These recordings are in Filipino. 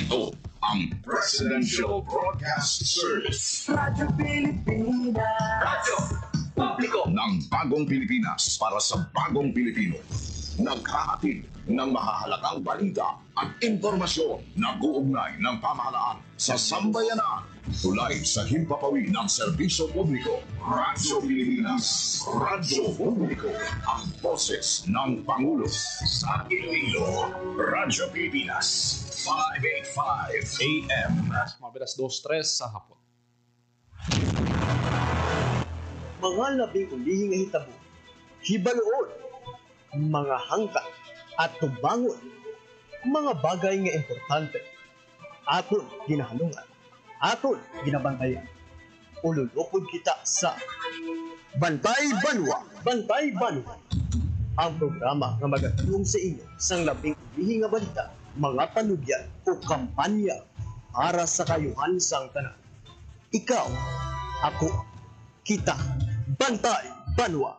Ito ang Presidential Broadcast Service. Radyo Pilipinas. Radyo Publiko ng Bagong Pilipinas para sa Bagong Pilipino. Naghahatid ng mahahalagang balita at impormasyon na guugnay ng pamahalaan sa sambayanan. Tulay sa himpapawid ng serbisyo publiko. Radyo Pilipinas. Radyo Publiko. Ang boses ng Pangulo sa Iloilo. Radyo Pilipinas. 585 AM. Mabilas 2-3 sa hapon. Mga labing ulihing hitabo, hibaluon, mga hangka at tubangon, mga bagay nga importante, aton ginahalungan, aton ginabantayan. Ululupod kita sa Bantay Banwa, Bantay Banwa, ang programa nga magatulong sa inyo sang labing ulihing nga balita, mga panugyan o kampanya para sa kayuhan sang tanan. Ikaw, ako, kita, Bantay Banwa.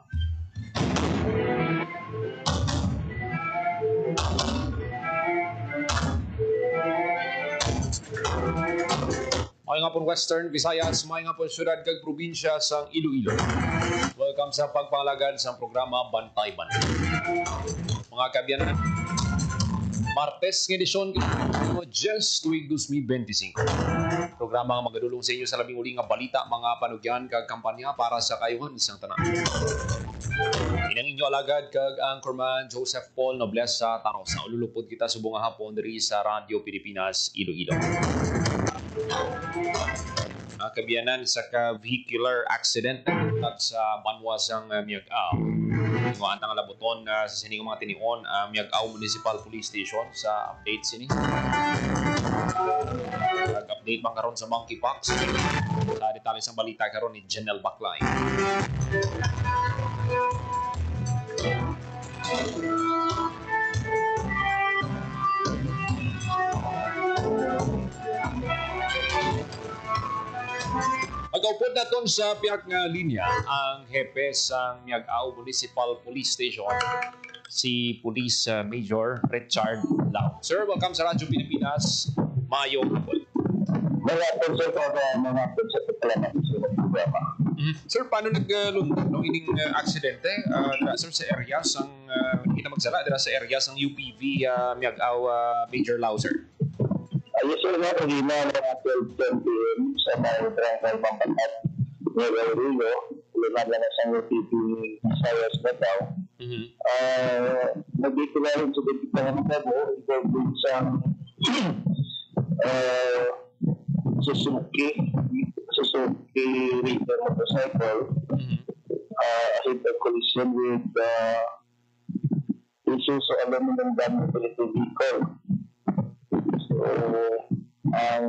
Mga nga po Western Visayas, mga nga po syudad kag probinsya sang Iloilo. Welcome sa pagpangalagan sa programa Bantay Banwa. Mga kabyanan, Martes ng edisyon ng Just tuwing 2025. Programa nga magadulong sa inyo sa labing uli nga balita, mga panugyan kag kampanya para sa kayuhan isang tanan. Inang inyo alagad kag Anchorman Joseph Paul Noblesa Tarosa. Ululupod kita subong nga hapon diri sa Radio Pilipinas Iloilo. Kabiyanan sa ka-vehicular accident at sa Banwa sang Miag-Aw. Ang antang labuton sa sining mga tinion Miag-Aw Municipal Police Station sa update sini. Nag-update man karon sa Monkeypox. Sa detalye sa balita karon ni Janelle Baclay. Magaupod na ton sa piyak nga linya ang hepe sa Miag-Aw Municipal Police Station, si Police Major Richard Lau. Sir, welcome sa Radyo Pilipinas. Mayong hapon. Sir, paano naglundag no ining aksidente? Sir, sa area sang hinamagsala dira sa area sang UPV Miag-Aw Major Lau, sir. Ayos sir nga, kanina mga 12 p.m. sa mga Barangay Pampatat, Nueva Ecija, lugar na sa UPP Visayas na daw. Nag-declare sa Diputahan ng Cabo, involved sa Suzuki River motorcycle, ahead of collision with Isuzu aluminum van utility vehicle. So, ang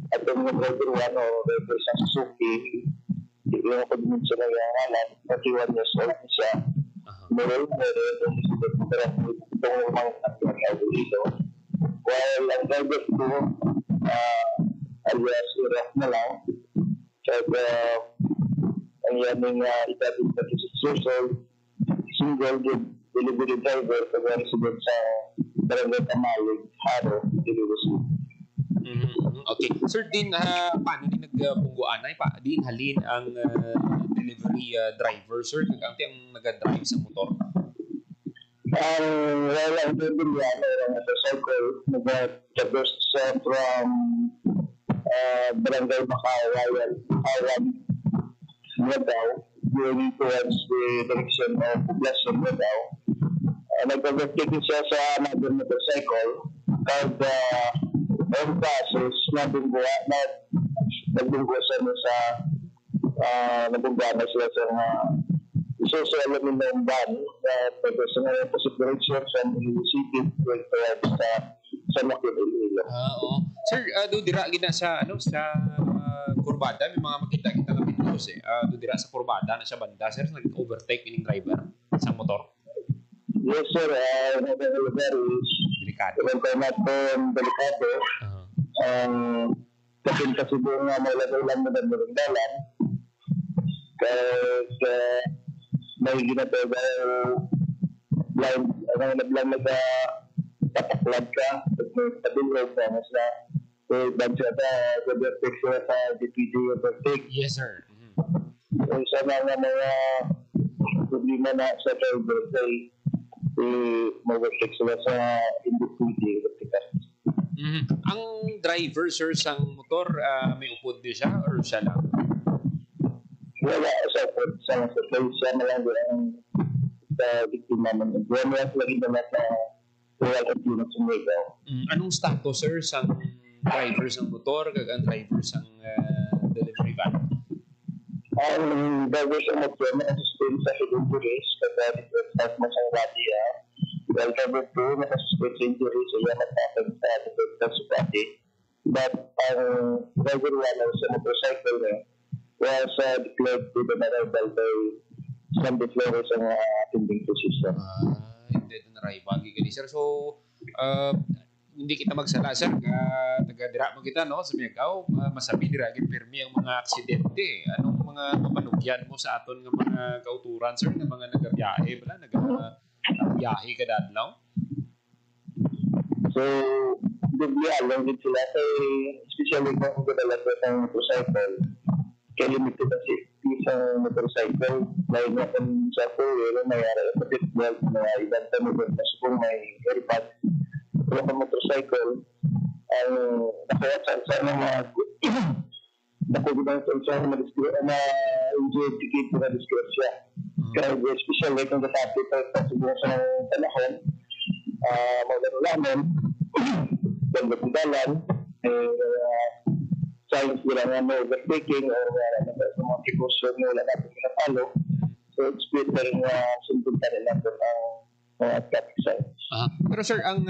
atong mga driver one o driver sa Suzuki, yung pag-mid siya na yung alam, 31 years old siya. Meron yung itong mga at dito. While ang driver ko, alias Iraq na lang, kaya ang yaning itabig na 26 years old, single delivery driver, kaya resident sa Barangay Tamalig, Haro, Iloilo. Okay. Sir, din paano din nagpungguan ay pa? Din halin ang delivery driver, sir? Kagante ang nag-drive sa motor? Well, ang delivery ang motorcycle, nag-traverse from Barangay Makawayan, Nuevo, going towards the direction of Poblacion, Nuevo. Nag-overtaking siya sa another motorcycle called on passes nabungguan na sila sa Isuzu aluminum van na pagkasa ng opposite direction from Iloilo City going towards sa Macon, Iloilo. Oo. Sir, do dira gina sa sa kurbada may mga makita-kita na videos do dira sa kurbada na siya banda, sir, nag-overtake ining driver sa motor. Yes, sir. Very delikado. Delikado. Kasi doon nga may lagay lang na dalan. Kaya may ginatawa line, naglang pataklad ka, at may padulog ka, mas na budget overtake sila sa DPD overtake. Yes, sir. So, sa mga problema na sa driver ay mag-overtake sila sa DPD overtake. Ang driver, sir, sang motor, may upod din siya or siya lang? Wala sa upod sa place. Siya na lang ang sa biktima naman. Wala lagi naman sa wala at yun at sumigaw. Anong status, sir, sang driver sang motor kag ang driver sang delivery van? Ang driver sa motor na assistant sa injuries kasi sa masang radya. Well, driver 2 na assistant sa injuries sa yan at sa subati. But ang driver 1 sa motorcycle na was declared to the arrival by Sunday Flores ang attending physician. Hindi na arrival gigali, sir. So hindi kita magsala, sir. Taga-dira mo kita, no? Sa Miagaw, masabi dira gid pirmi ang mga aksidente. Anong mga kapanugyan mo sa aton nga mga kauturan, sir, nga mga nagabiyahe bala, nagabiyahe kada adlaw? So, bigla lang din sila kay especially kung gadala ko ng motorcycle. Kaya limited ang safety sa motorcycle. Dahil na kung sa four-wheel, mayara yung kapit-belt na ibang tanong na kung may airpad. Kung ang motorcycle, ang nakawatsan sa mga nakugudang sa na injured ticket na disgrasya. Kaya especially kung katapit sa siguro sa panahon, maglalulaman, pagdapudalan, science nila nga may overtaking o sa mga precaution na wala natin pinapalo. So, it's better nga sundutan nila doon ang mga traffic signs. Pero sir, ang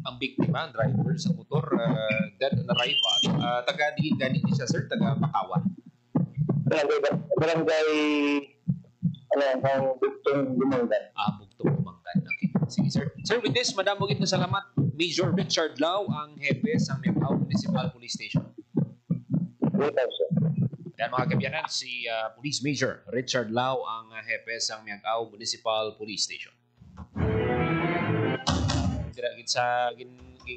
ang biktima, ang driver sa motor, dead on arrival, taga-diin ganit siya, sir, taga-Pakawan? Barangay, ang Bugtong Lumanggan. Bugtong Lumanggan. Okay. Sige, sir. Sir, with this, madam, magit na salamat. Major Richard Lau, ang hepe sa Miagaw Municipal Police Station. Welcome, sir. Yan mga kabyanan, si Police Major Richard Lau, ang hepe sa Miagaw Municipal Police Station. Dira sa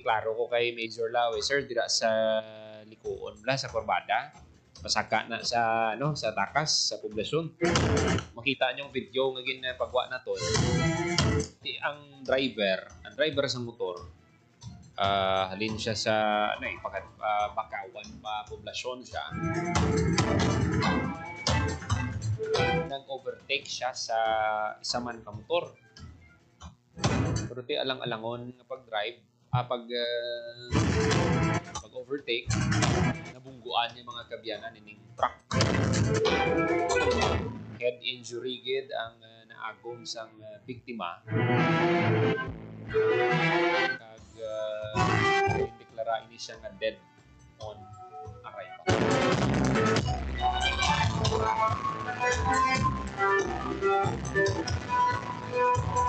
klaro ko kay Major Lau, sir, dira sa likuon la sa Corbada, pasaka na sa sa takas sa poblasyon. Makita niyo yung video nga ginapagwa na to. Ang driver sa motor, halin siya sa Bakawan pa poblasyon siya. Nag-overtake siya sa isa man ka motor. Pero ti alang-alangon pag-drive, pag-overtake, nabungguan yung mga kabyanan ining truck. Head injury gid ang naagom sang biktima. Kag deklara ini siya nga dead on arrival.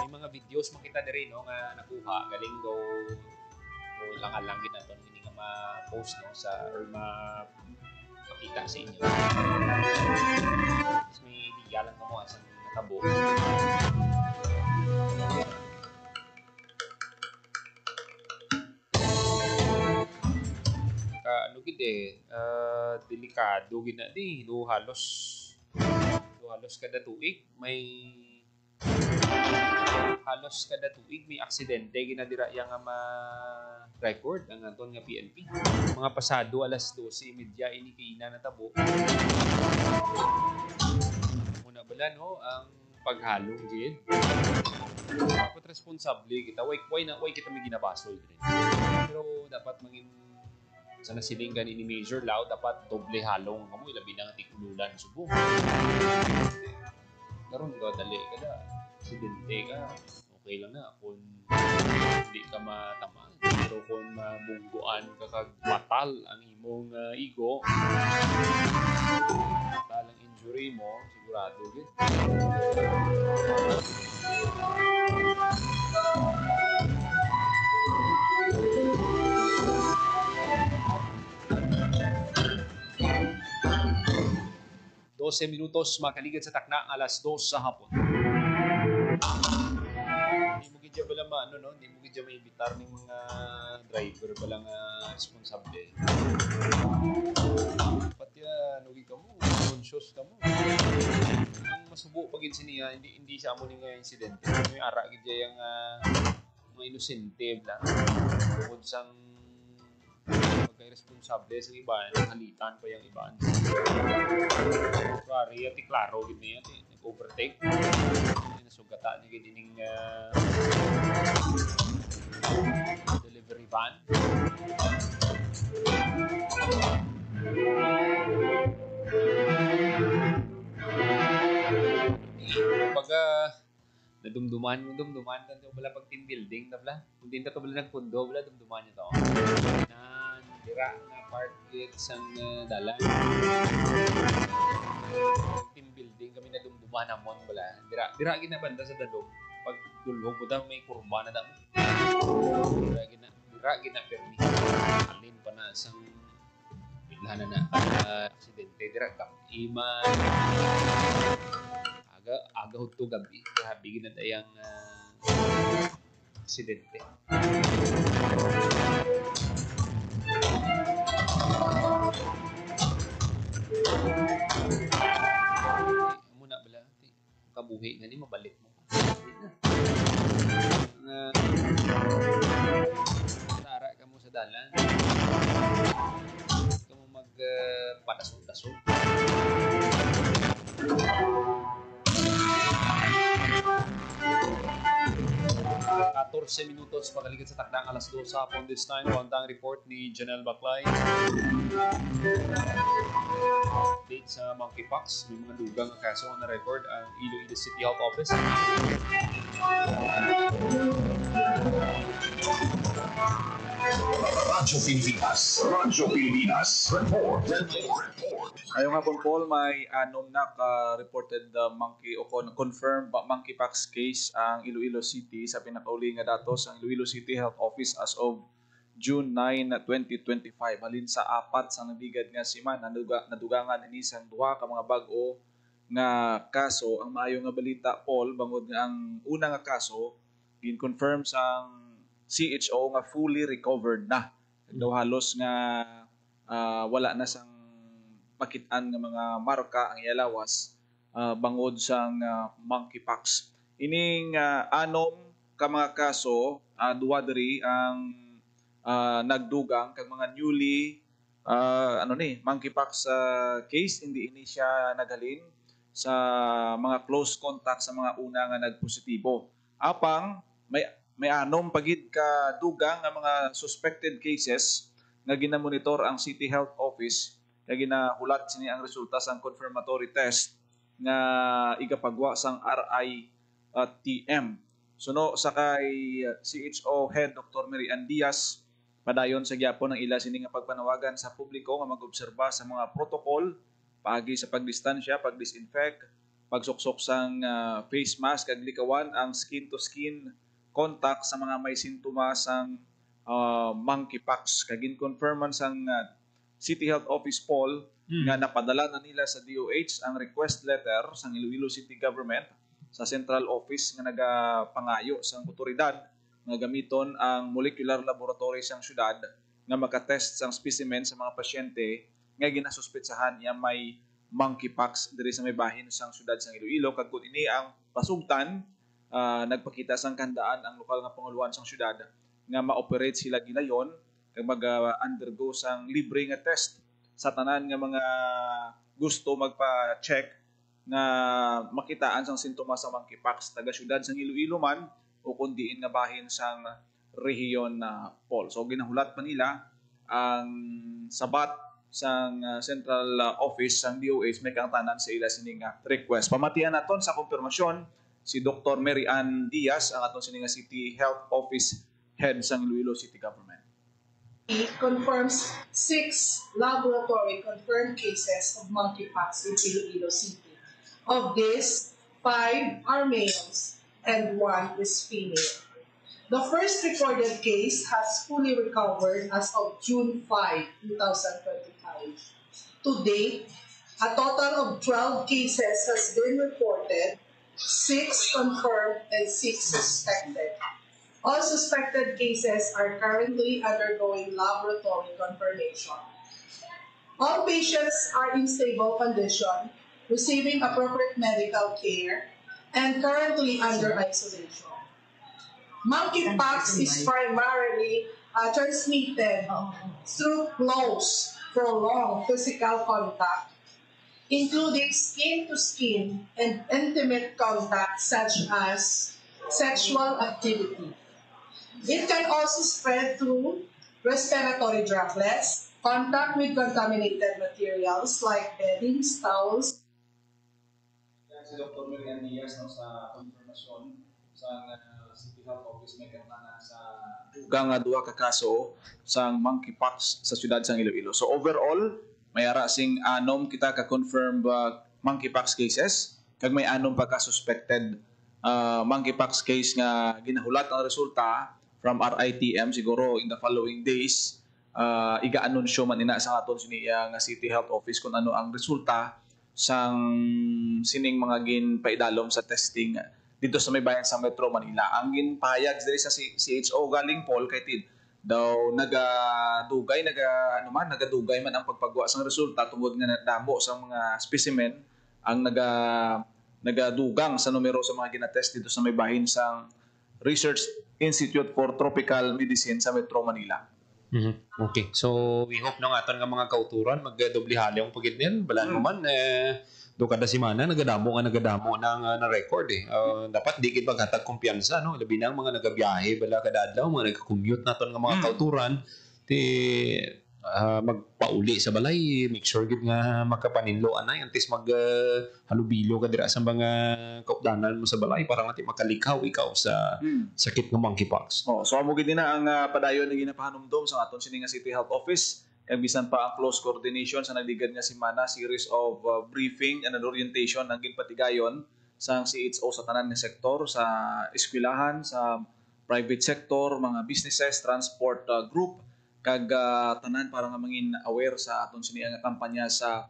May mga videos makita diri nga nakuha galing do langan gid naton ini nga ma-post sa or makita sa inyo. May idea lang kamo sa natabo. Delikado gid na di halos kada tuig may aksidente ginadira yang ma-record ang aton nga PNP. Mga pasado alas 12:30 ini kina natabo. Muna bala ang paghalong gid. Dapat responsable kita. Why kita may ginabasol din. Pero dapat mangin sa nasilingan ni Major Lau, dapat doble halong kamo ilabi na nga tikululan subo. Karon ka dali kada aksidente ka, okay lang na kung hindi ka matama. Pero kung mabungguan ka kag matal ang imong ego, matal ang injury mo, sigurado gid. 12 minutos makaligid sa takna alas 2 sa hapon. Hindi mo gidya bala ano no, hindi mo gidya maibitar ng mga driver palang responsable. Pati nugi ka mo, conscious ka mo. Ang masubo pagin siniya, hindi siya mo nga insidente. May ara gidya yung mga inosente bla. Bukod sang responsable sa iba, halitan pa yung iba. Sorry, ati klaro gid niya, ati nag-overtake. Nasugatan niya gining delivery van. Pagka nadumduman tanto bala pag team building na bala. Kung din ta bala nagpundo bala dumduman niya to. Nan dira nga part git sang dalan. Team building kami nadumduman namon bala. Dira ginabanda sa dalom. Pag dulhog mo daw may kurba na daw. Dira gina permi. Alin pa na sang bigla na aksidente dira kam iman. Aga hudto gabi bigin na dayang aksidente. Muna bala kabuhi nga ni mabalik mo. Tara ka mo sa dalan. Ka mo mag padasol-dasol. 14 minutos pagalikan sa takdang alas 2 sa hapon this time. Kuwantang report ni Janelle Baclay. Update sa monkeypox. May mga dugang ang kaso na record ang Iloilo City Health Office. Radyo Pilipinas. Report. Ayong nga Paul, may anom na ka-reported monkey o confirmed monkeypox case ang Iloilo City sa pinakauli nga datos ang Iloilo City Health Office as of June 9, 2025. Halin sa apat sa nabigad nga siman nadugangan ini sang duha ka mga bag-o nga kaso. Ang maayo nga balita Paul bangod nga ang una nga kaso gin-confirm sang CHO nga fully recovered na. Daw halos nga wala na sang makitaan nga mga marka ang ialawas bangod sang monkeypox. Ining anom ka mga kaso duwa diri ang nagdugang kag mga newly monkeypox case. Hindi ini siya naghalin sa mga close contact sa mga una nga nagpositibo. Apang may anom pagid ka dugang nga mga suspected cases nga ginamonitor ang City Health Office kay ginahulat sini ang resulta sang confirmatory test nga igapagwa sang RITM. Suno sa kay CHO Head Dr. Mary Ann Diaz, padayon sa gyapon ang ila sini nga pagpanawagan sa publiko nga mag-obserba sa mga protocol paagi sa pagdistansya, pagdisinfect, pagsuksok sang face mask kag likawan ang skin to skin contact sa mga may sintomas sang monkeypox. Kag ginconfirman sang City Health Office Paul nga napadala na nila sa DOH ang request letter sang Iloilo City Government sa central office nga nagapangayo sang otoridad nga gamiton ang molecular laboratory sang syudad nga makatest sang specimen sa mga pasyente nga ginasuspetsahan nga may monkeypox diri sa may bahin sang syudad sang Iloilo. Kag kun ini ang pasugtan, nagpakita sang kandaan ang lokal nga panguluan sang syudad nga ma-operate sila gilayon kag mag-undergo sang libre nga test sa tanan nga mga gusto magpa-check nga makitaan sang sintomas sa monkeypox taga syudad sang Iloilo man o kun diin nga bahin sang rehiyon na Paul. So ginahulat pa nila ang sabat sang central office sang DOH may kang tanan sa ila sining request. Pamatian naton sa konfirmasyon si Dr. Mary Ann Diaz ang aton sining City Health Office Head sang Iloilo City Government. It confirms 6 laboratory confirmed cases of monkeypox in Iloilo City. Of these, 5 are males and 1 is female. The first recorded case has fully recovered as of June 5, 2025. To date, a total of 12 cases has been reported, 6 confirmed and 6 suspected. All suspected cases are currently undergoing laboratory confirmation. All patients are in stable condition, receiving appropriate medical care, and currently under isolation. Monkeypox is primarily transmitted through close, prolonged physical contact, including skin-to-skin and intimate contact such as sexual activity. It can also spread through respiratory droplets, contact with contaminated materials like beddings, towels. Si Dr. Miriam Diaz no, sa confirmasyon sa City Health Office may kanana sa dugang nga duha ka kaso sa monkeypox sa siyudad sang Iloilo. So overall, may ara sing anom kita ka confirmed monkeypox cases kag may anom pa ka suspected monkeypox case nga ginahulat ang resulta from RITM siguro in the following days. Iga-anunsyo man ina sa aton siniya nga City Health Office kung ano ang resulta sang sining mga ginpaidalom sa testing dito sa may bayan sa Metro Manila. Ang ginpahayag diri sa CHO galing Paul kay Tid daw nagadugay man ang pagpagwa sang resulta tungod nga nadamo sa mga specimen ang nagadugang sa numero sa mga ginatest dito sa may bahin sang Research Institute for Tropical Medicine sa Metro Manila. Okay. So, we hope na nga ito nga mga kauturan mag-doble hali ang pagid nil. Balaan mo man, do kada simana, nagadamo ng na-record eh. Dapat di kit maghatag kumpiyansa, no? Labi na ang mga nagabiyahe, bala kada adlaw, mga nagka-commute na ito nga mga kauturan, magpauli sa balay, make sure gid nga makapaninloan na antes halubilo ka dira sa mga kaupdanan mo sa balay para nga makalikaw ikaw sa sakit ng monkeypox. So amo gid na ang padayon nga ginapahanumdom sa aton sini nga City Health Office kag bisan pa ang close coordination sa nagdigad nga semana, series of briefing and orientation ang ginpatigayon sa CHO sa tanan nga sektor, sa eskwelahan, sa private sector, mga businesses, transport group kag tanan para nga mangin aware sa aton sini nga kampanya sa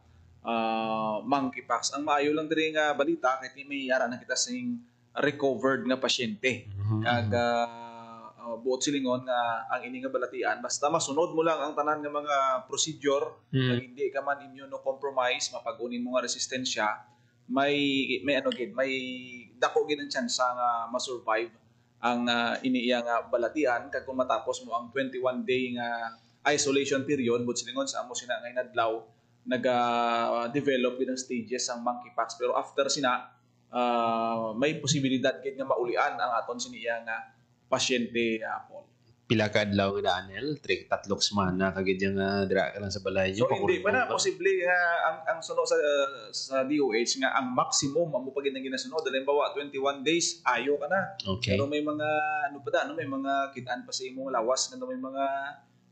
monkeypox. Ang maayo lang diri nga balita kay may yara na kita sing recovered nga pasyente. Kag buot silingon nga ang ini nga balatian basta masunod mo lang ang tanan nga mga procedure kag hindi ka man immunocompromise, mapag-unin mo nga resistensya, may dako gid ang chance nga ma-survive ang iniiya nga balatian kag kung matapos mo ang 21-day nga isolation period but silingon sa amo sina ngay nadlaw naga-develop gid ang stages ang monkeypox pero after sina may posibilidad gid nga maulian ang aton siniya nga pasyente Paul. Pila ka adlaw nga Daniel, 3-4 semana kagid nga dira ka lang sa balay. So hindi pa na posible nga ang sunod sa DOH nga ang maximum amo pa gid ang ginasunod halimbawa 21 days ayo ka na. Okay. Pero may mga may mga kitaan pa sa imong lawas nga may mga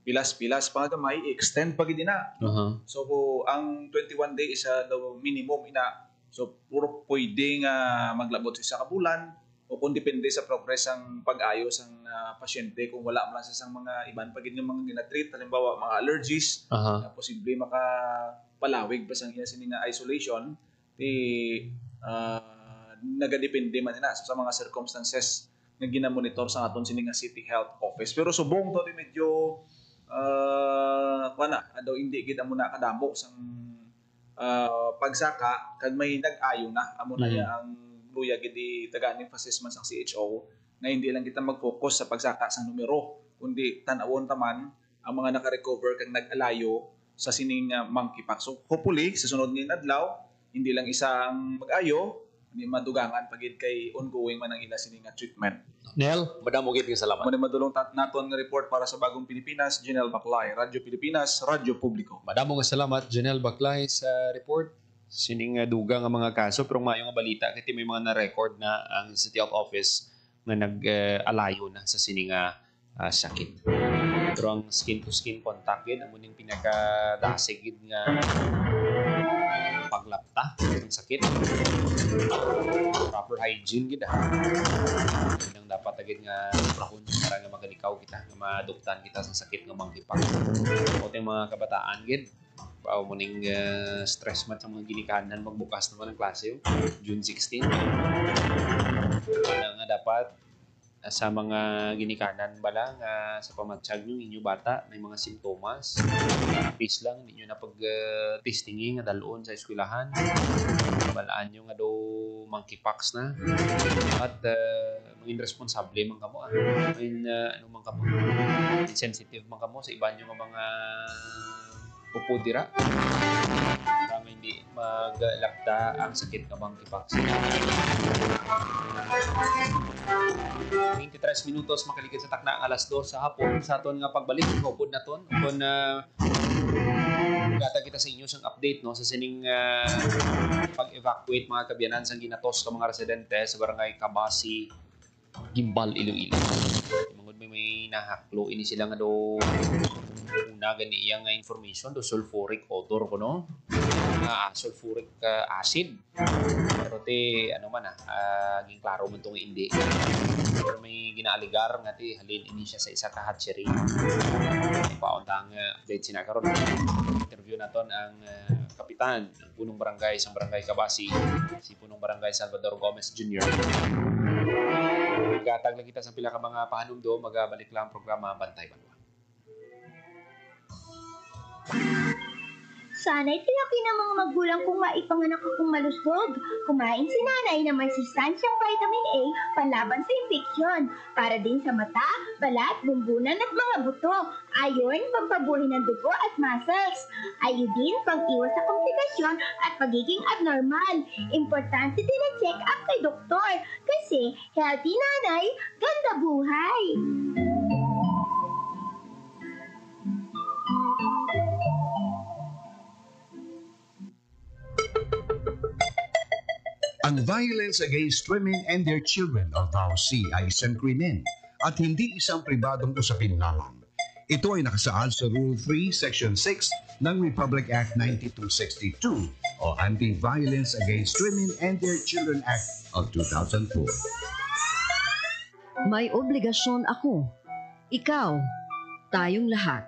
pilas-pilas pa nga may extend pa gid na. So ang 21 days is the minimum ina. So puro pwede nga maglabot sa kabulan o kung depende sa progress ang pag-ayos ang pasyente kung wala man sa isang mga iban pagid nga mga ginatreat halimbawa mga allergies na posible makapalawig pa sang iya sini nga isolation nagadepende man na sa mga circumstances nga ginamonitor sa aton sini nga City Health Office pero subong to di medyo daw hindi gid amo na kadamo sang pagsaka kag may nag-ayo na amo na ang luya gid tagaan emphasis man sa CHO na hindi lang kita mag-focus sa pagsaka sa numero kundi tan-awon taman ang mga naka-recover kag nag-alayo sa sining monkeypox. So hopefully sa sunod nga adlaw hindi lang isang mag-ayo hindi madugangan pagid kay ongoing man ang ila sining treatment. Nel, madamo gid nga salamat. Madulong naton nga report para sa Bagong Pilipinas, Janelle Baclay, Radyo Pilipinas, Radyo Publiko. Madamo nga salamat Janelle Baclay sa report. Sining duga nga mga kaso pero mayo nga balita kay may mga na-record na ang City Health Office nga nag-alayo na sa sining sakit. Pero ang skin-to-skin contact gid amo ning pinaka-dasig gid nga paglapta ng sakit. Proper hygiene gid nang dapat agad nga prahon para nga magalikaw kita nga maduktan kita sa sakit nga monkeypox. O tayong mga kabataan gid pao mo ning stress man sa mga ginikanan magbukas naman ng klase June 16 nga dapat sa mga ginikanan bala nga sa pamatsag nyo inyo bata may mga simptomas, please lang ninyo na pag-testingin nga dalon sa eskwelahan, balaan nyo nga daw monkeypox na at maging responsable man kamo ano man kamo, insensitive man kamo sa iba nyo nga mga pupudira para hindi maglakta ang sakit ng monkeypox. 23 minutos makaligid sa takna ang alas 2 sa hapon sa aton nga pagbalik upod naton upon gata kita sa inyo sang update no sa sining pag-evacuate mga kabyanan sang ginatos ka mga residente sa barangay Kabasi, Gimbal, Iloilo. Mangod may nahaklo ini sila nga do una gani iyang information do sulfuric odor ko no, sulfuric acid, pero te ano man ging klaro man tong hindi, pero may ginaaligar nga ti halin ini siya sa isa ka hatchery. Pauntang update sina karon interview naton ang kapitan ng punong barangay sa barangay Kabasi, si punong barangay Salvador Gomez Jr. Gatag lang kita sa pila ka mga pahanumdo, magabalik lang ang programa Bantay Banwa. Sana'y tiyaki ng mga magulang kung maipanganak akong malusog. Kumain si nanay na may sustansyang vitamin A panlaban sa infeksyon, para din sa mata, balat, bumbunan at mga buto. Ayon, pampabuhay ng dugo at muscles. Ayodin, pang-iwas sa komplikasyon at pagiging abnormal. Importante din ang check-up kay doktor kasi healthy nanay, ganda buhay. Ang violence against women and their children o VAUC ay isang krimen at hindi isang pribadong usapin lamang. Ito ay nakasaad sa Rule 3, Section 6 ng Republic Act 9262 o Anti-Violence Against Women and Their Children Act of 2004. May obligasyon ako, ikaw, tayong lahat.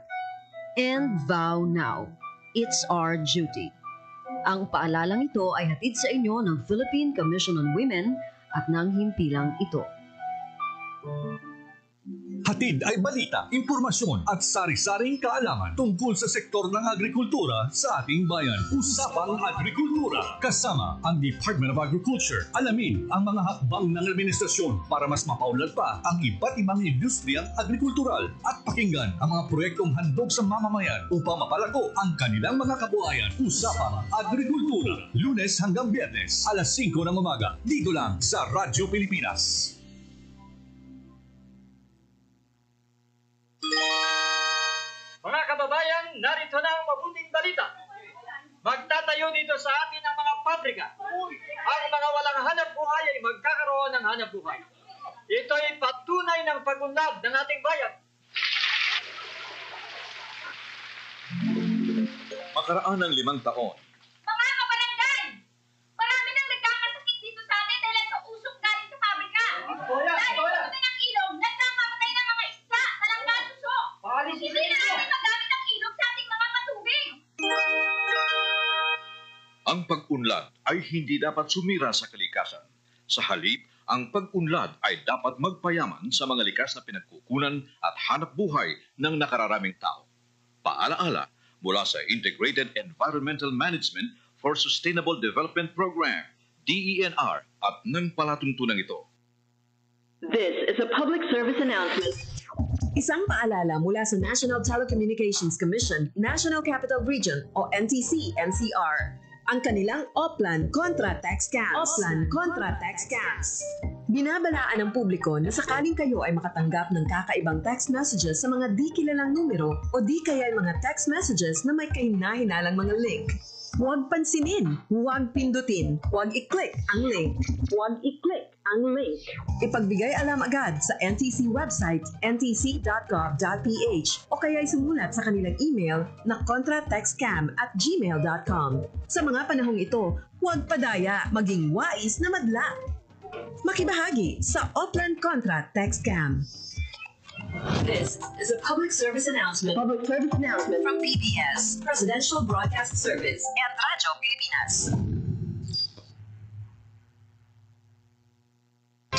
And vow now. It's our duty. Ang paalalang ito ay hatid sa inyo ng Philippine Commission on Women at ng himpilang ito. Hatid ay balita, impormasyon at sari-saring kaalaman tungkol sa sektor ng agrikultura sa ating bayan. Usapang Agrikultura kasama ang Department of Agriculture. Alamin ang mga hakbang ng administrasyon para mas mapaunlad pa ang iba't ibang industriyang agrikultural at pakinggan ang mga proyektong handog sa mamamayan upang mapalago ang kanilang mga kabuhayan. Usapang Agrikultura, Lunes hanggang Biyernes, alas 5 ng umaga, dito lang sa Radyo Pilipinas. Mga kababayan, narito na ang mabuting balita. Magtatayo dito sa atin ang mga pabrika. Ang mga walang hanap buhay ay magkakaroon ng hanap buhay. Ito ay patunay ng pag-unlad ng ating bayan. Makaraan ng 5 taon, Mga kabarangay! Marami nang nagkakasakit dito sa atin dahil sa usok galing sa pabrika. Dahil sa ng ilog, nagkakamatay ng mga isda na nangkasuso. Hindi na natin magamit ang ilog sa ating mga patubig. Ang pag-unlad ay hindi dapat sumira sa kalikasan. Sa halip, ang pag-unlad ay dapat magpayaman sa mga likas na pinagkukunan at hanap buhay ng nakararaming tao. Paalaala mula sa Integrated Environmental Management for Sustainable Development Program, DENR, at ng palatuntunan ito. This is a public service announcement. Isang paalala mula sa National Telecommunications Commission, National Capital Region o NTC-NCR. Ang kanilang Oplan Contra Tax Scams. Oplan Contra Tax Scams. Binabalaan ng publiko na sakaling kayo ay makatanggap ng kakaibang text messages sa mga di kilalang numero o di kaya ay mga text messages na may kahina-hinalang mga link. Huwag pansinin, huwag pindutin, huwag i-click ang link. Huwag i-click ang link. Ipagbigay alam agad sa NTC website ntc.gov.ph o kaya'y sumulat sa kanilang email na contratextcam@gmail.com. Sa mga panahong ito, huwag padaya, maging wais na madla. Makibahagi sa Oplan Contra Tax Scam. This is a public service announcement. Public service announcement from PBS, Presidential Broadcast Service, and Radyo Pilipinas.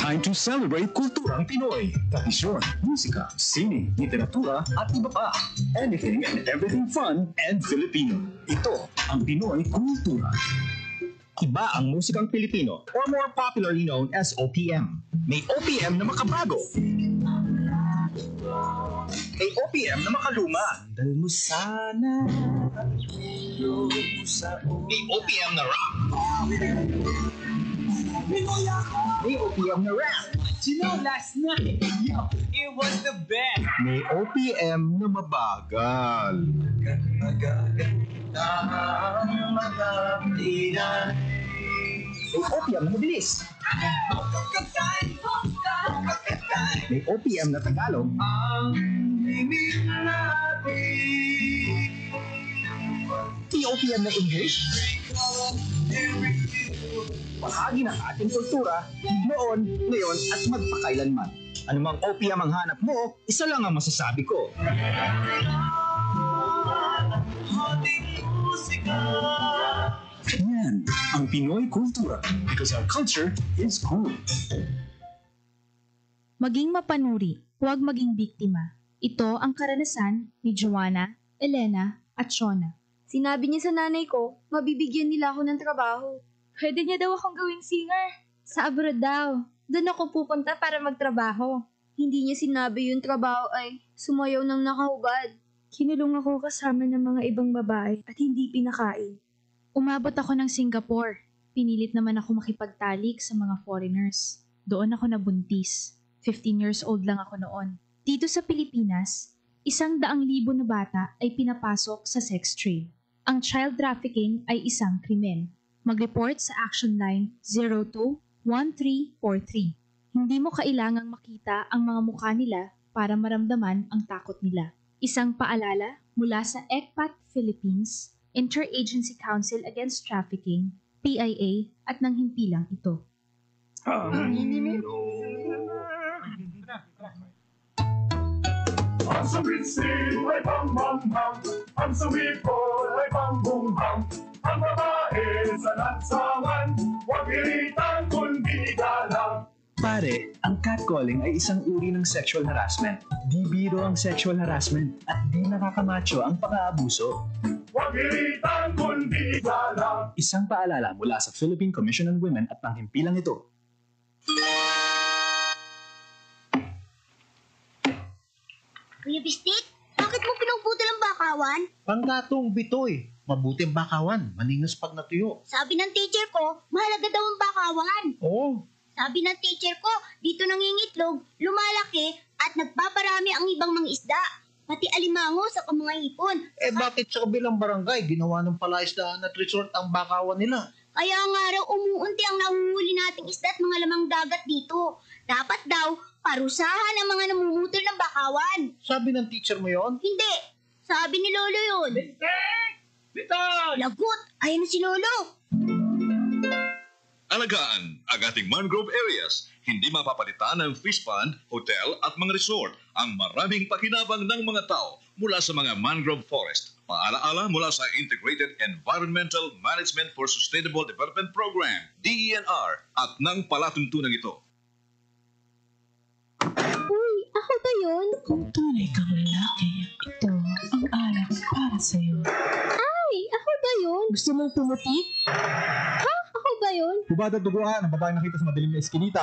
Time to celebrate kulturang Pinoy. Tradisyon, musika, sine, literatura at iba pa. Anything and everything fun and Filipino. Ito ang Pinoy Kultura. Iba ang musikang Pilipino or more popularly known as OPM. May OPM na makabago. May OPM na makaluma. Dal mo sana. May OPM na rock. May OPM na rap. You know, last night, it was the best. May OPM na mabagal. May OPM na mabilis. May OPM na Tagalog. May OPM na English. Bahagi ng ating kultura, noon, ngayon at magpakailanman. Anumang OPM ang hanap mo, isa lang ang masasabi ko. Yan ang Pinoy Kultura because our culture is cool. Maging mapanuri, huwag maging biktima. Ito ang karanasan ni Joanna, Elena at Shona. Sinabi niya sa nanay ko, mabibigyan nila ako ng trabaho. Pwede niya daw akong gawing singer. Sa abroad daw. Doon ako pupunta para magtrabaho. Hindi niya sinabi yung trabaho ay sumayaw ng nakahubad. Kinulong ako kasama ng mga ibang babae at hindi pinakain. Umabot ako ng Singapore. Pinilit naman ako makipagtalik sa mga foreigners. Doon ako nabuntis. 15 years old lang ako noon. Dito sa Pilipinas, 100,000 na bata ay pinapasok sa sex trade. Ang child trafficking ay isang krimen. Mag-report sa Action Line 02-1343. Hindi mo kailangang makita ang mga mukha nila para maramdaman ang takot nila. Isang paalala mula sa ECPAT Philippines, Interagency Council Against Trafficking, PIA at ng himpilang ito. Ang sumisi ay bang-bang-bang, ang sumipo ay bang-bung-bang. Ang babae sa lansangan, huwag iritan kundi galang. Pare, ang catcalling ay isang uri ng sexual harassment. Di biro ang sexual harassment at di nakakamacho ang pang-aabuso. Huwag iritan kundi galang. Isang paalala mula sa Philippine Commission on Women at ng himpilang ito. Kuya Bistik, bakit mo pinuputol ang bakawan? Panggatong bitoy. Mabuting bakawan, maningas pag natuyo. Sabi ng teacher ko, mahalaga daw ang bakawan. Oo. Sabi ng teacher ko, dito nangingitlog, lumalaki at nagpaparami ang ibang mga isda. Pati alimango sa mga hipon. Bakit sa kabilang barangay ginawa ng palaisdaan at resort ang bakawan nila? Kaya nga raw umuunti ang nahuhuli nating isda at mga lamang dagat dito. Dapat daw, parusahan ang mga namumutol ng bakawan. Sabi ng teacher mo yon? Hindi. Sabi ni Lolo yun. Bitoy! Lagot! Ayun na si Lolo. Alagaan ang ating mangrove areas. Hindi mapapalitan ng fish pond, hotel at mga resort ang maraming pakinabang ng mga tao mula sa mga mangrove forest. Paalaala mula sa Integrated Environmental Management for Sustainable Development Program, DENR, at ng palatuntunan ito. Uy, ako ba yun? Kung tunay kang lalaki, ito ang alak para sa'yo. Ay, ako ba yun? Gusto mong pumuti? Ha? Ako ba yun? Hubad at duguan ang babae nakita sa madilim na eskinita.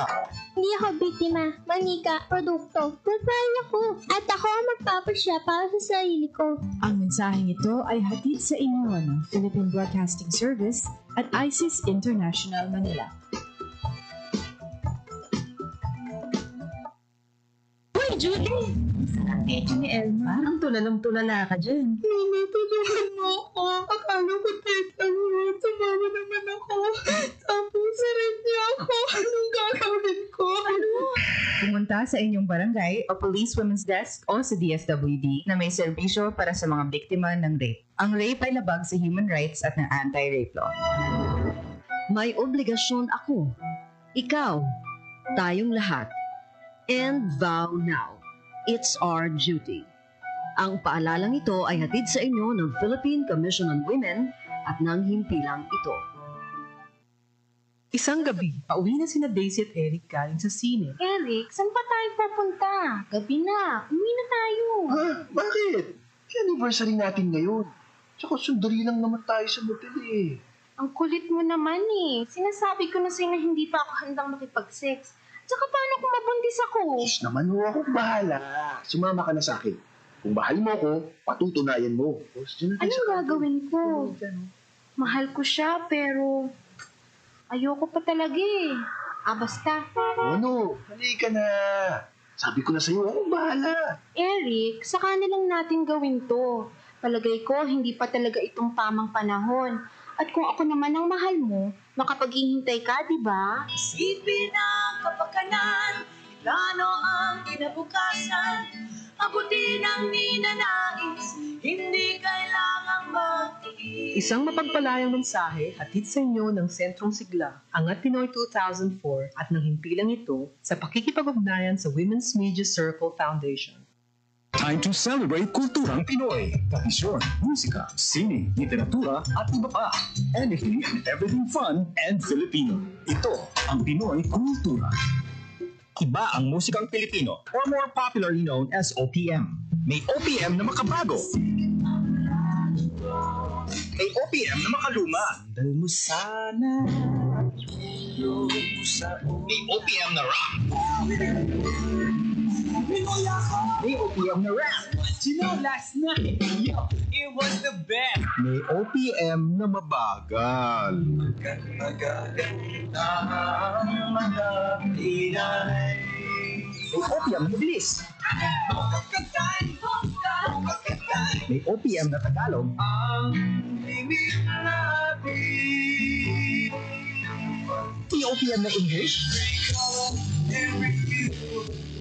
Hindi ako biktima, manika, produkto. Babae ako. At ako ang magpapasya para sa sarili ko. Ang mensaheng ito ay hatid sa inyo ng Philippine Broadcasting Service at ISIS International Manila. Uy, Judy! Saan ang ni Elma? Parang tulalang-tulala ka dyan. Mama, tulungan mo ako. Akala ko tita mo. Tumawa naman ako. Tapos sarin niya ako. Anong gagawin ko? Pumunta sa inyong barangay o Police Women's Desk o sa DSWD na may serbisyo para sa mga biktima ng rape. Ang rape ay labag sa human rights at ng anti-rape law. May obligasyon ako. Ikaw. Tayong lahat. And vow now. It's our duty. Ang paalalang ito ay hatid sa inyo ng Philippine Commission on Women at ng himpilang ito. Isang gabi, pauwi na sina Daisy at Eric galing sa sine. Eric, saan pa tayo pupunta? Gabi na. Uwi na tayo. Ha? Bakit? Anniversary natin ngayon. Tsaka sundali lang naman tayo sa motel eh. Ang kulit mo naman eh. Sinasabi ko na sa'yo na hindi pa ako handang makipag-sex. Tsaka paano kung mabundis ako? Diyos naman ho, akong bahala. Sumama ka na sa akin. Kung mahal mo ako, patutunayan mo. Anong gagawin ko? Mahal ko siya, pero ayoko pa talaga eh. Basta. Ano? Halika na. Sabi ko na sa'yo, akong bahala. Eric, sa kanilang natin gawin to. Palagay ko, hindi pa talaga itong tamang panahon. At kung ako naman ang mahal mo, makapaghihintay ka, di ba? Isipin ang kapakanan, plano ang kinabukasan, abutin ang ninanais, hindi kailangang magtiis. Isang mapagpalayang mensahe hatid sa inyo ng Sentrong Sigla, Angat Pinoy 2004 at ng himpilang ito sa pakikipag-ugnayan sa Women's Media Circle Foundation. Time to celebrate kulturang Pinoy. Tradisyon, musika, sine, literatura, at iba pa. Anything and everything fun and Filipino. Ito ang Pinoy Kultura. Iba ang musikang Pilipino, or more popularly known as OPM. May OPM na makabago. May OPM na makaluma. Dal mo sana. May OPM na rock. May OPM na rap. You know, last night, yo, it was the best. May OPM na mabagal. May OPM na mabilis. May OPM na Tagalog. May OPM na English.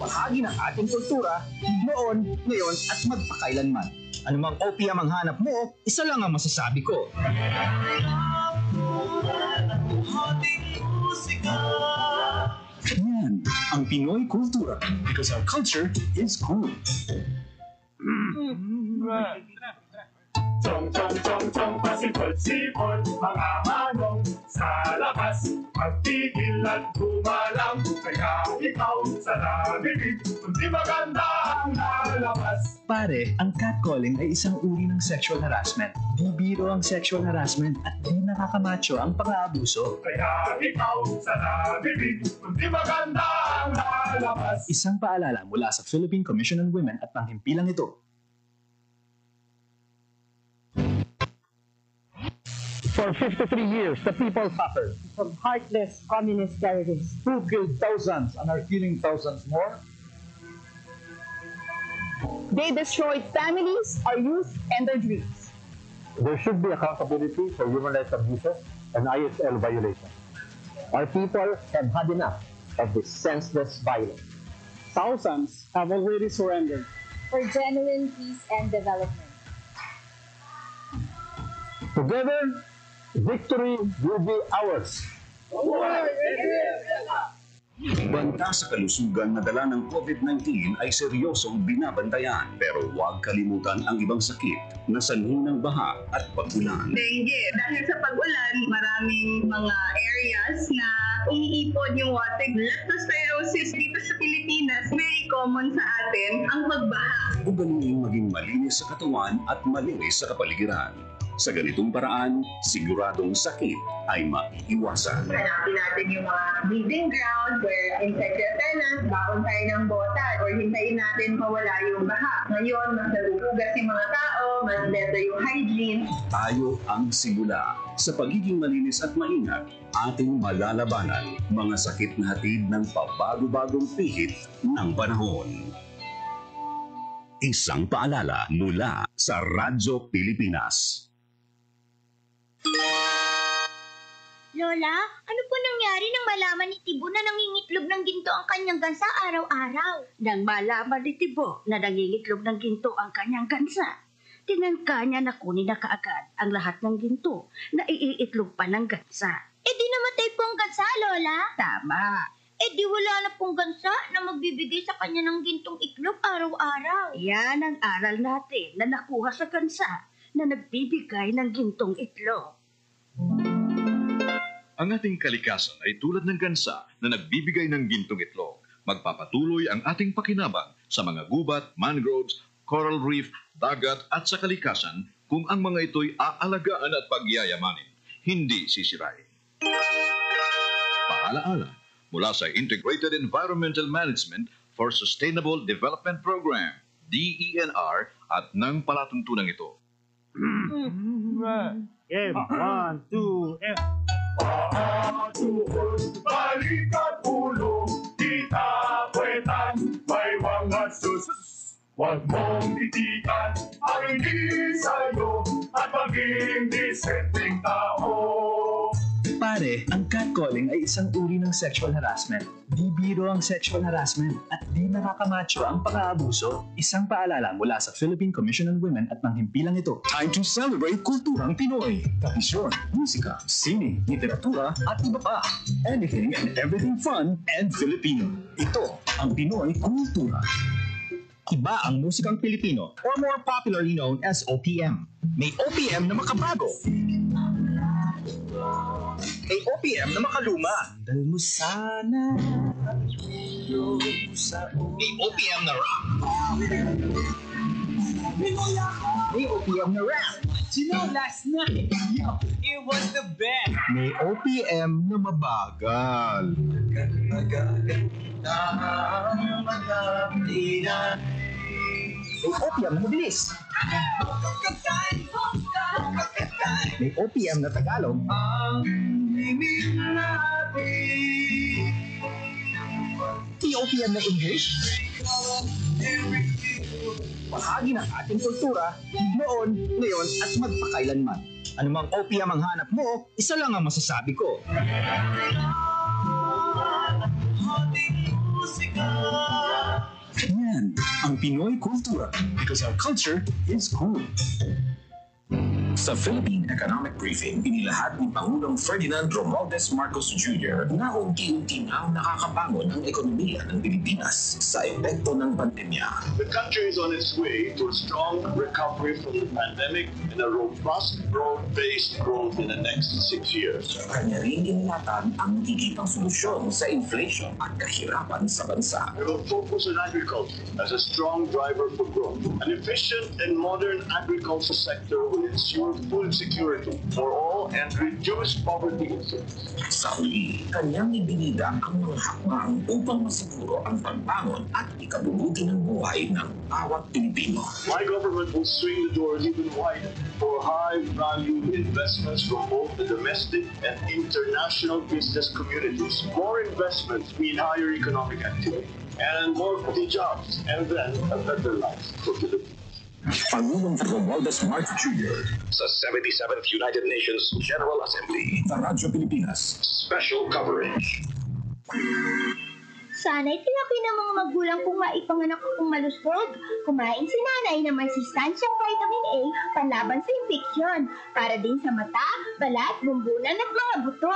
Bahagi ng ating kultura, noon, ngayon, at magpakailanman. Anumang OPM ang hanap mo, isa lang ang masasabi ko. Yan ang Pinoy Kultura because our culture is cool. Chong, pasipot-sipot, mga manong sa labas. Magtigil at gumalang, kaya ikaw sa nabibig, kundi maganda ang lalabas. Pare, ang catcalling ay isang uri ng sexual harassment. Bibiro ang sexual harassment at di nakakamacho ang pang-aabuso. Kaya ikaw sa nabibig, kundi maganda ang lalabas. Isang paalala mula sa Philippine Commission on Women at panghimpilang ito. For 53 years, the people suffered from heartless communist terrorists who killed thousands and are killing thousands more. They destroyed families, our youth, and their dreams. There should be accountability for human rights abuses and ISL violations. Our people have had enough of this senseless violence. Thousands have already surrendered For genuine peace and development. Together, victory will be ours. Banta sa kalusugan na dala ng COVID-19 ay seryosong binabantayan. Pero huwag kalimutan ang ibang sakit na sanhi ng baha at pag-ulan. Dengue. Dahil sa pag-ulan, maraming mga areas na umiipon yung water. Leptospirosis dito sa Pilipinas, very common sa atin ang pagbaha. Ugaling maging malinis sa katawan at malinis sa kapaligiran. Sa ganitong paraan, siguradong sakit ay maiiwasan. Hanapin natin yung mga breeding ground where infected tenants, baon tayo ng botan, or hintayin natin mawala yung baha. Ngayon, mas naruhugas yung mga tao, mas better yung hygiene. Tayo ang simula. Sa pagiging malinis at maingat, ating malalabanan mga sakit na hatid ng pabago-bagong pihit ng panahon. Isang paalala mula sa Radyo Pilipinas. Lola, ano po nangyari nang malaman ni Tibo na nangingitlog ng ginto ang kanyang gansa araw-araw? Nang malaman ni Tibo na nangingitlog ng ginto ang kanyang gansa, tinangka niya na kunin na kaagad ang lahat ng ginto na iiitlog pa ng gansa. Eh di namatay po ang gansa, Lola? Tama. Eh di wala na pong gansa na magbibigay sa kanya ng gintong itlog araw-araw. Yan ang aral natin na nakuha sa gansa na nagbibigay ng gintong itlog. Ang ating kalikasan ay tulad ng gansa na nagbibigay ng gintong itlog. Magpapatuloy ang ating pakinabang sa mga gubat, mangroves, coral reef, dagat at sa kalikasan kung ang mga ito'y aalagaan at pagyayamanin, hindi sisirain. Paalaala mula sa Integrated Environmental Management for Sustainable Development Program, DENR, at ng palatuntunang ito. Game, 1, 2, and... Pahatuhon, balikat ulo, di tapwetan, may mga sus. Huwag mong titikan ang hindi sa'yo at maging disenteng tao. Pare, ang catcalling ay isang uri ng sexual harassment. Di biro ang sexual harassment at di nakakamacho ang pang-aabuso. Isang paalala mula sa Philippine Commission on Women at ng himpilang ito. Time to celebrate kulturang Pinoy. Tradisyon, musika, sine, literatura, at iba pa. Anything and everything fun and Filipino. Ito ang Pinoy Kultura. Iba ang musikang Pilipino, or more popularly known as OPM. May OPM na makabago. May OPM na makaluma. Dal mo sana. May OPM na rap. May OPM na rap. You know, last night, yo, it was the best. May OPM na mabagal. May OPM na mabilis. May OPM na Tagalog. May OPM na English. Bahagi ng ating kultura, noon, ngayon, at magpakailanman. Anumang OPM ang hanap mo, isa lang ang masasabi ko. Yan ang Pinoy Kultura because our culture is cool. Sa Philippine Economic Briefing, inilahat ni Pangulong Ferdinand Romualdez Marcos Jr. na unti-unti nang nakakabangon ang ekonomiya ng Pilipinas sa epekto ng pandemya. The country is on its way to a strong recovery from the pandemic and a robust, broad-based growth in the next 6 years. Kanya rin inilatag ang nakikitang solusyon sa inflation at kahirapan sa bansa. We will focus on agriculture as a strong driver for growth. An efficient and modern agriculture sector will ensure food security for all and reduce poverty incidence. Sa huli, kanyang ibinida ang mga hakbang upang masiguro ang pagbangon at ikabubuti ng buhay ng bawat Pilipino. My government will swing the doors even wider for high-value investments from both the domestic and international business communities. More investments mean higher economic activity and more quality jobs, and then a better life for Filipinos. Pangulong Romualdez Marcos Jr. sa 77th United Nations General Assembly. Sa Radyo Pilipinas. Special coverage. Sana'y pinaki ng mga magulang kung maipanganak akong malusog. Kumain si nanay ng may sustansyang vitamin A panlaban sa infeksyon. Para din sa mata, balat, bumbunan at mga buto.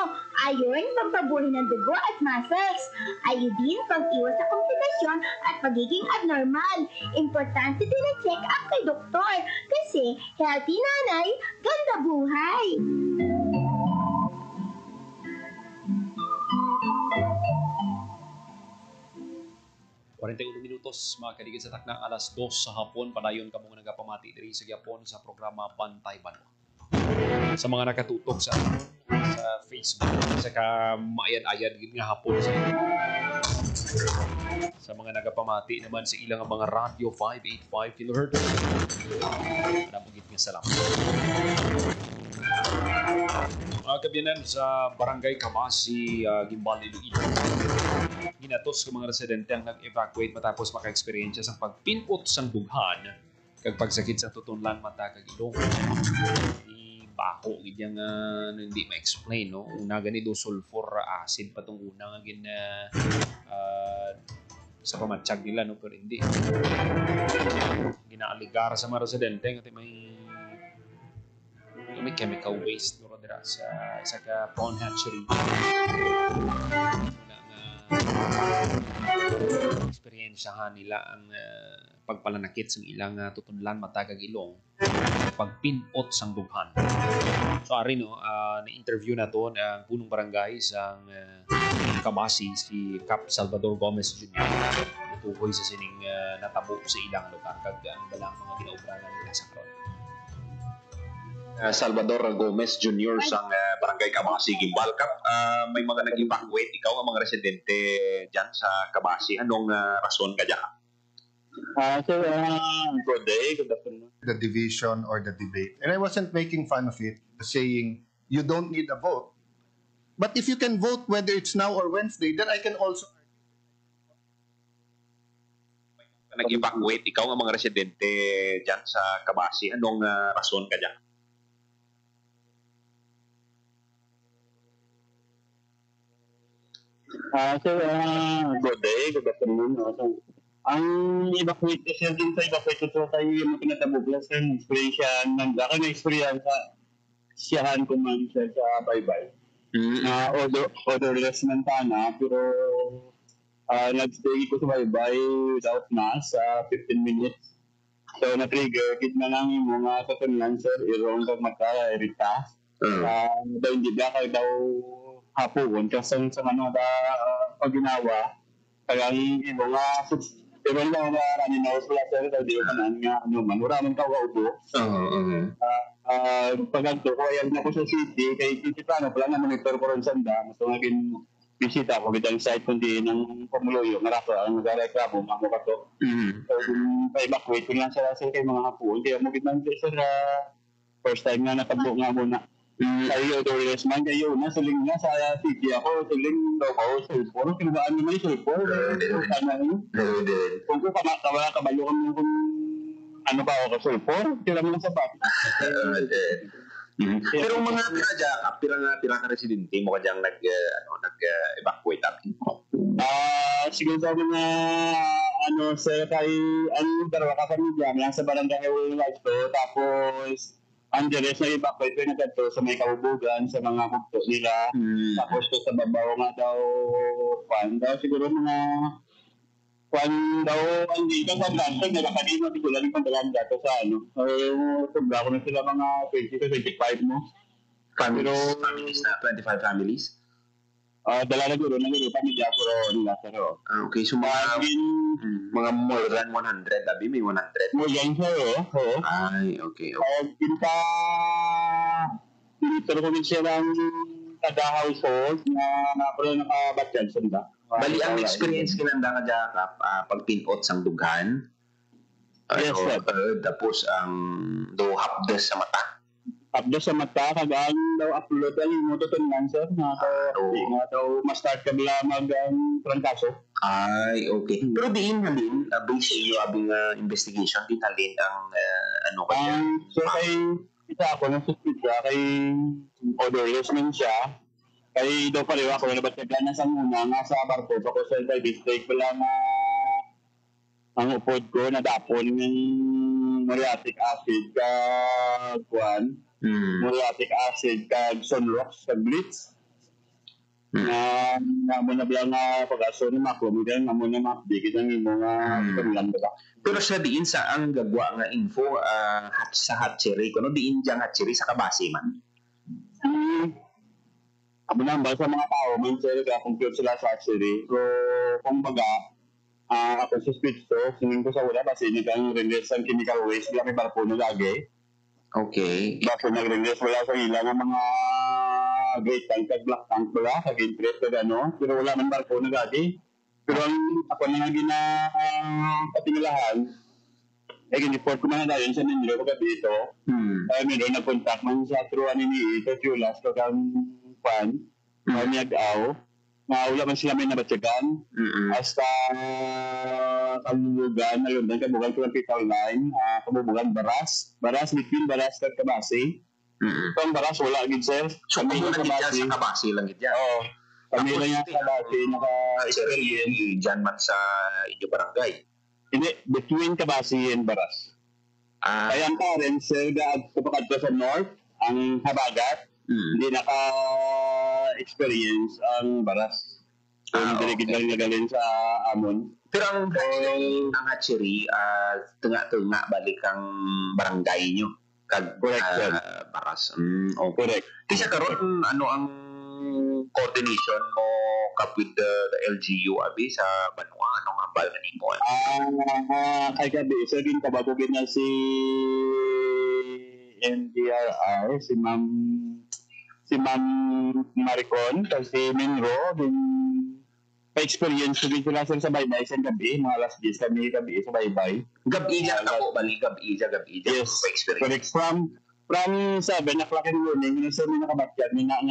Iron, pampabuhay ng dugo at muscles. Iodine, pang-iwas sa komplikasyon at pagiging abnormal. Importante din ang check-up kay doktor. Kasi healthy nanay, ganda buhay. 41 minutos, mga kaligid sa taknang alas 2 sa hapon. Padayon ka mga nagapamati diri sa Japon sa programa Bantay Banwa. Sa mga nakatutok sa Facebook, sa kamayan-ayan nga hapon sa mga nagapamati naman sa ilang mga radio 585 kHz. Namugit nga salamat. Mga kabiyanan sa Barangay Kamasi, Gimbal, Iloilo. Ginatos ng mga residente ang nag-evacuate matapos maka-eksperyensya sa pagpinpot sang dughan kag pagsakit sa tutunlan mata kag ilong. Baho gid yang hindi ma-explain, no. Una gani do sulfur acid patong una nga gin sa pamatsyag nila, no, pero hindi. Ginaaligar sa mga residente nga may chemical waste no dira sa ka prawn hatchery. Eksperyensyahan nila ang pagpalanakit sa ilang tutunlan matagag ilong, pagpinot sang dughan. So ari no, na-interview na to ang punong barangay sa Kabasi si Cap Salvador Gomez Jr. Ituhoy sa sining natabo sa ilang lugar kag ang balang mga ginaubragan nila sa karon. Salvador Gomez Jr. sang Barangay Kabasi, Gimbal. May mga nag-evacuate ikaw ang mga residente dyan sa Kabasi. Anong rason ka dyan? Sir, good day, good afternoon. The division or the debate. And I wasn't making fun of it, saying you don't need a vote. But if you can vote whether it's now or Wednesday, then I can also... Nag-evacuate ikaw ang mga residente dyan sa Kabasi. Anong rason ka dyan? Sir, good day, good afternoon. Ang evacuate kasi din sa evacuate ito tayo yung pinatabuglas ng experience ng akin na experience siyahan ko man siya sa bye-bye. Odorless man sana, pero nag-stay ko sa bye-bye without mask 15 minutes. So na-trigger, kit na lang yung mga katunan sir, irong kag magka-irita. Daw hindi ba kayo daw hapon kasi sa ano pag ginawa kaya yung mga pero lang marami na usla sir daw di ko man nga ano man wala man ka ubo pag agto ko ayan na ko sa city kay kita na pala na monitor ko ron sanda mas ngagin bisita ko bitang site kundi ng Pamuloyo nga rato ang nagreklamo mamo ka to so pa-evacuate ko lang sa kay mga hapon kaya mo gitman sir first time nga natabo nga muna Kayo, Doris, man kayo na suling nga sa city ako, suling daw ako, sulpor, kinabaan naman yung sulpor, kung ko wala kabayo kami kung ano ba ako sulpor, tira mo lang sa bati. Pero mga pirang ka residente mo ka diyang nag-evacuate natin? Siguro sa mga sir, kay dalawa ka kami dyan, lang sa barangay Lighto, tapos Andres na evacuate ko na dito sa may kabubugan sa mga bugto nila. Tapos ko sa babaw nga daw siguro mga daw hindi ka sa ganto na kanina di ko lang pandalan dato sa sobra ko na sila mga 20 to 25 mo. Families na 25 families? Dala na guro pamilya ko nila pero. Okay, so mga more than 100, abi may 100. Mo yan sir, Ay, okay. Kita dito ko din siya ng kada household na nakabatyan sila. Bali ang experience kinanda ka Jakap pagpinot sang dughan. Yes, sir. Tapos ang do hapdes sa mata. Hapdes sa mata kagaan daw upload ang mototon sir nga daw ma-start ka bila mag-trangkaso. Ay, okay. Pero diin based sa iyo abing investigation tinalin ang so kay isa ako nasuspect siya kay odorless man siya kay daw pareho ako nabatyagan na sa muna nga sa barko ako sa district pala nga ang upod ko na dapon ng muriatic acid muriatic acid kag sunrox kag bleach na mo na bilang pag-aso ni Mako mo din mo na mabigit ang mga paglan ba. Pero sa diin sa ang gagwa nga info sa hatchery kuno diin jang hatchery sa Kabasi man. Amo na ba sa mga tao man sir ka compute sila sa hatchery. So kung baga ako sa speech to singin ko sa wala kasi nang release ang chemical waste bilang may barko na lagi. Okay. Bakit nag-release wala sa ilang mga great tank kag black tank wala kag interest kag pero wala man barko na lagi. Pero ang ako na patingalahan gini-report ko man dayon sa ninyo pag dito. Meron nag-contact man sa truan ni ito Julas kag fan niyag-aw na wala man sila may nabatyagan hasta kabubugan na lundan kabubugan ko ng pitaw line kabubugan baras between baras kag Kabasi. Ang baras wala gid sir. So kami lang sa Kabasi lang gid yan. Kami lang sa Kabasi naka-experience dyan man sa inyo barangay. Hindi, between Kabasi and Baras. Kaya ang parents sir kapag sa north ang Habagat hindi naka-experience ang Baras. Diligid lang nagalin sa amon. Pero ang hatchery, tunga-tunga balik ang barangay nyo. Correct, sir. Baras. Correct. Kasi karon ano ang coordination mo with the LGU abi sa Banwa? Anong hambal na nimo? Kay gabi, sa din kababugin na si NDRR, si Ma'am Maricon, kasi Minro, din pa-experience ko din sila sa baybay sa gabi, mga last days kami gabi sa baybay. Gabi na ako, balik gabi. Yes, correct. From 7 o'clock in the morning, yung sa mga nakabatyan, may nga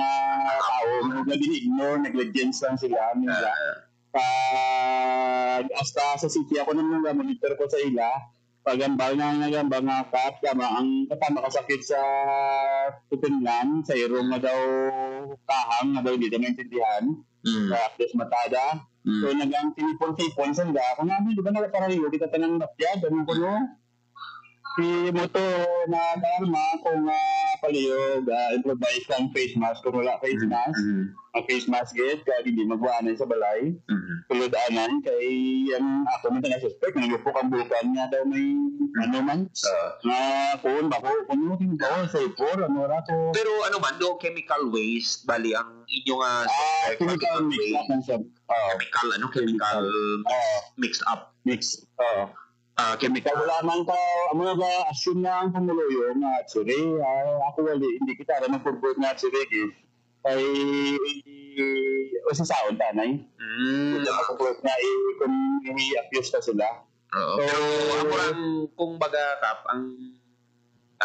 tao, nag-ignore, negligence lang sila. Hasta sa city ako naman monitor ko sa ila, pagambal na nagambal nga ang katama kasakit sa tutunlan, sa irong na daw kahang, na daw dito naintindihan, sa Actes Matada. So nagang tinipon-tipon sanda, kung namin, di ba nakaparayo, di ka tanang batyan, ganun ko no? Si Moto na karma kung paliyog, improvise ang face mask, kung wala face mask, ang face mask get, kaya hindi magwanan sa balay, tuludanan, kay ako man na suspect, nalupok ang bukan niya daw may ano man, na kung bako, kung yung daw, say for, ano rato. Pero ano man, do chemical waste, bali ang inyong chemical waste, chemical mixed up. Chemical wala man ka, amo na ba, assume na ang pumuluyo nga siri, ako hindi kita rin mag-purport nga siri, kay sa saon tanay. Hindi mag-purport na kung i-abuse ka sila. Pero ako lang, kung baga Kap, ang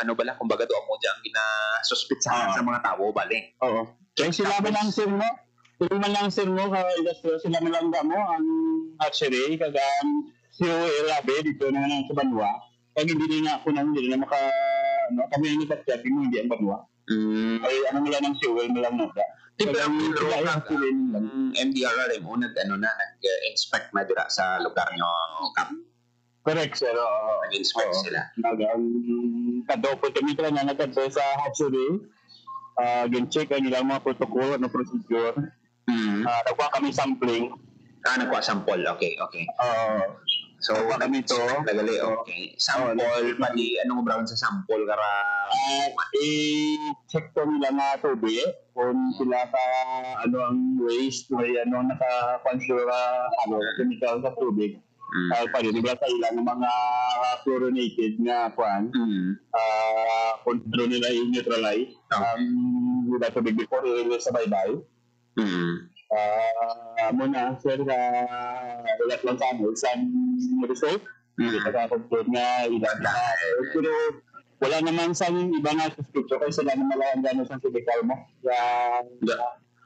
ano bala, kung baga doon mo dyan, ginasuspitsahan sa mga tao, bali. Oo. Kaya sila man lang sir mo, sila man lang mo, ang hatchery, kagaan, si Rabe, dito naman ang sa Banwa. Pag hindi na ako hindi na kami ang nagtatyapi mo, hindi ang Banwa. Ay, ano nila ng fuel, nilang nasa. Pero ang MDRRM, nag-inspect na dira sa lugar nyo, Kap. Correct, sir. Nag-inspect sila. Kadopo kami na nagtatyapi sa hatchery. Gan-check ang ilang mga protocol, procedure. Nagwa kami sampling. Nagwa sample, okay. So, kami to. Nagali, okay. Sample, pali, anong brown sa sample, kara? I-check ko nila nga tubig, kung sila ka, ang waste, may naka-consider chemical sa tubig. Pali, di ba sa ilang mga fluorinated nga kwan, control nila i-neutralize, wala tubig before i-release sa baybay. Muna, sir, ulat lang sa isang result. Hindi nakakapagod na ilan na. Pero wala naman sa iba nga suspicious kasi sila naman lang gano'n sa chemical mo.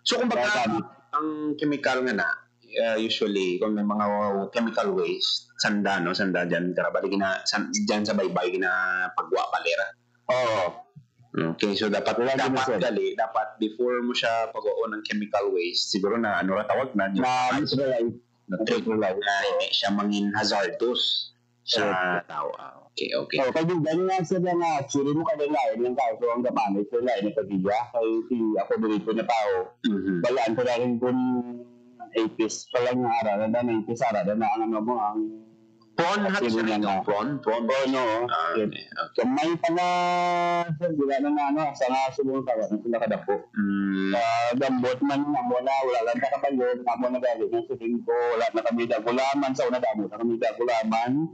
So, kung baga, ang chemical nga na, usually, kung may mga chemical waste, sanda dyan, karabali, dyan sa baybay, pagwa palera. Okay, so dapat before mo siya pag-uon ng chemical waste, siguro na tawag na neutralize na hindi siya mangin hazardous sa tao. Okay. Pag ganyan nga sila nga, suri mo kanila, yung tao, so ang gamanit sila, nagpagigya, kay ako dito na tao, balaan ko na rin kung 80s pa lang nga araw, 90s araw, na ang prawn hatchery no? Prawn, no. May pa na, wala na sa nga subong tawa, na sila kadapo. Gambot man, wala lang kakapalo, namo na galit ng subing ko, wala na kami dagulaman, sa una damo na kami dagulaman.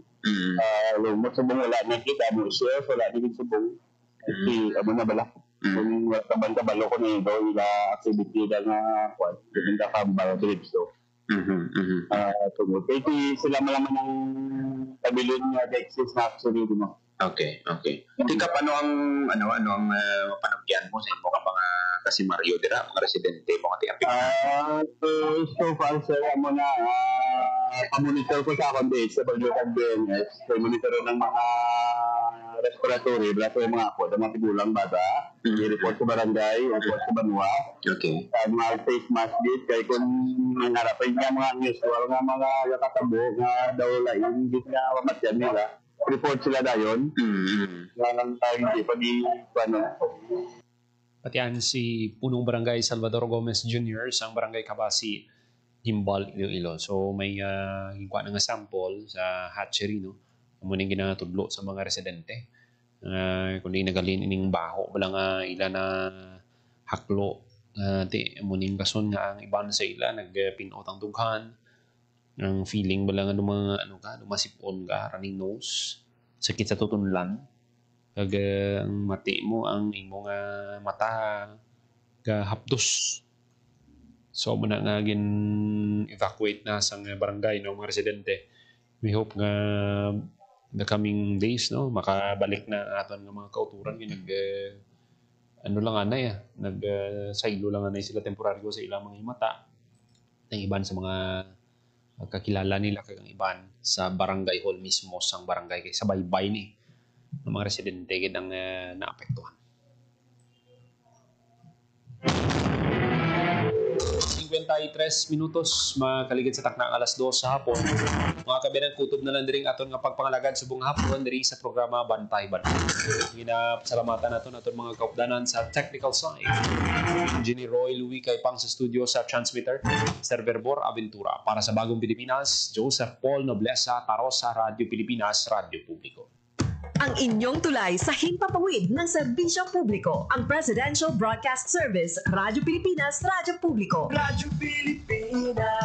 Lumot subong, wala na kita, chef, wala na subong. Kasi, na bala. Kung kabalo ko na ito, activity na nga, kung kakambal, dito. Kaya sila malaman ng tabilin nga Texas na actually mo. Okay. Tika, paano ang panagyan mo sa imo ka mga kasi Mario dira, mga residente mo nga tiapin? So far sir, mo na monitor ko sa akong base sa WKBNS, so monitor ng mga respiratory, blato yung mga ako, mga tigulang bata, i-report sa barangay, report sa Banwa. Okay. Mga face mask gate, kaya kung nangarapin nga mga usual nga mga katabo, nga daw lang, yung git nga mamatyan nila, report sila dayon. Lang tayo hindi At yan si Punong Barangay Salvador Gomez Jr. sa Barangay Kabasi. Gimbal, Iloilo. So may gikuha na nga sample sa hatchery, no? Muna yung ginatudlo sa mga residente. Kung di nagalin ining baho, wala nga ila na haklo. Muna yung kason nga ang iban sa ila, nagpinot ang dughan. Ang feeling wala nga dumasipon ka, running nose, sakit sa tutunlan. Kag ang mati mo, ang imong mata, hapdos. So, muna nga evacuate na sa barangay, no, mga residente. We hope nga the coming days, no, makabalik na aton ng mga kauturan. Nag-silo lang anay sila temporaryo sa ilang mga mata. Ang iban sa mga kakilala nila, kag ang iban sa barangay hall mismo, sang barangay, kay sa baybay ni ng mga residente ang naapektuhan. 53 minutos makaligid sa taknang alas 2 sa hapon. Mga kabinang kutob na lang diring aton nga pagpangalagad subong hapon diri sa programa Bantay Banwa. Ginapasalamatan naton aton mga kaupdanan sa technical side. Engineer Roy Louis kay pang sa studio sa transmitter, Sir Verbor Aventura. Para sa Bagong Pilipinas, Joseph Paul Noblesa, Tarosa, Radio Pilipinas, Radio Publiko. Ang inyong tulay sa himpapawid ng serbisyo publiko, ang Presidential Broadcast Service, Radyo Pilipinas, Radyo Publiko. Radyo Pilipinas.